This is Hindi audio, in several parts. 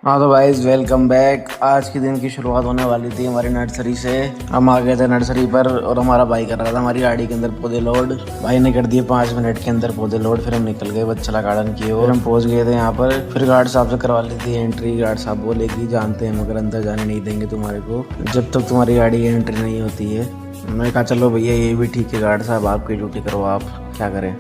हाँ तो भाई वेलकम बैक। आज के दिन की शुरुआत होने वाली थी हमारी नर्सरी से। हम आ गए थे नर्सरी पर और हमारा भाई कर रहा था हमारी गाड़ी के अंदर पौधे लोड। भाई ने कर दिए 5 मिनट के अंदर पौधे लोड। फिर हम निकल गए बच्चला गार्डन की ओर। हम पहुंच गए थे यहाँ पर। फिर गार्ड साहब से करवा ली थी एंट्री। गार्ड साहब बोले कि जानते हैं मगर अंदर जाने नहीं देंगे तुम्हारे को जब तक तुम्हारी गाड़ी की एंट्री नहीं होती है। मैं कहा चलो भैया ये भी ठीक है गार्ड साहब, आपकी ड्यूटी करो, आप क्या करें,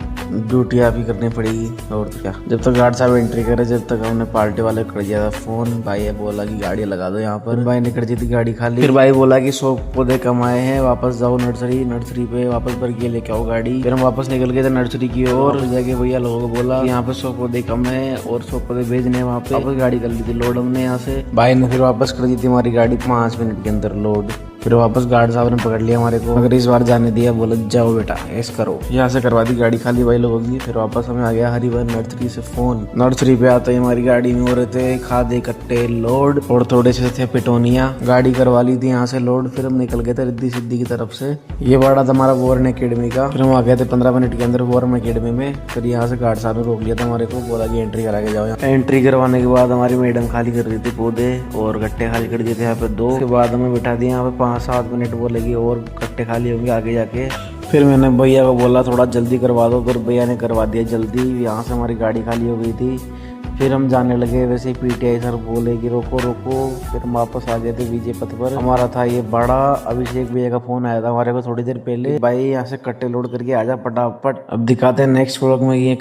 ड्यूटी आप ही करनी पड़ेगी और तो क्या। जब तक गार्ड साहब एंट्री करे जब तक हमने पार्टी वाले कर दिया था फोन। भाई ये बोला कि गाड़ी लगा दो यहाँ पर। भाई ने कर दी थी गाड़ी खाली। फिर भाई बोला कि 100 पौधे कम आए हैं, वापस जाओ नर्सरी पे वापस भर के लेके आओ गाड़ी। फिर हम वापस निकल गए थे नर्सरी की ओर। जाके भैया लोगों को बोला यहाँ पे 100 पौधे कम है और 100 पौधे भेजने वहाँ पे। वापस गाड़ी कर ली थी लोड हमने यहाँ से। भाई ने फिर वापस कर दी थी हमारी गाड़ी 5 मिनट के अंदर लोड। फिर वापस गार्ड साहब ने पकड़ लिया हमारे को, मगर इस बार जाने दिया, बोला जाओ बेटा ऐस करो। यहाँ से करवा दी गाड़ी खाली भाई लोगों की। फिर वापस हमें आ गया हरिवर नर्सरी से फोन। नर्सरी पे आते ही हमारी गाड़ी में हो रहे थे खादे कट्टे लोड और थोड़े से थे पिटोनिया। गाड़ी करवा ली थी यहाँ से लोड। फिर हम निकल गए थे रिद्धि सिद्धि की तरफ से। ये बाड़ा था हमारा वॉर्न एकेडमी का। फिर हम आ गए थे 15 मिनट के अंदर वॉर्न एकेडमी में। फिर यहाँ से गार्ड साहब ने रोक लिया था हमारे को, बोला कि एंट्री करा के जाओ। एंट्री करवाने के बाद हमारी मैडम खाली कर रही थी पौधे और गट्टे खाली कर दिए थे यहाँ पे 2। उसके बाद हमें बिठा दिया यहाँ पे 5-7 मिनट बोलेगी और कट्टे खाली होंगे आगे जाके। फिर मैंने भैया को बोला थोड़ा जल्दी करवा दो, फिर भैया ने करवा दिया जल्दी। यहाँ से हमारी गाड़ी खाली हो गई थी। फिर हम जाने लगे, वैसे ही पीटीआई सर बोले कि रोको रोको। फिर हम वापस आ गए थे विजय पथ पर। हमारा था ये बड़ा अभिषेक भैया का फोन आया था हमारे को थोड़ी देर पहले, भाई यहाँ से कट्टे लोड करके आजा फटाफट। अब दिखाते हैं नेक्स्ट व्लॉग में ये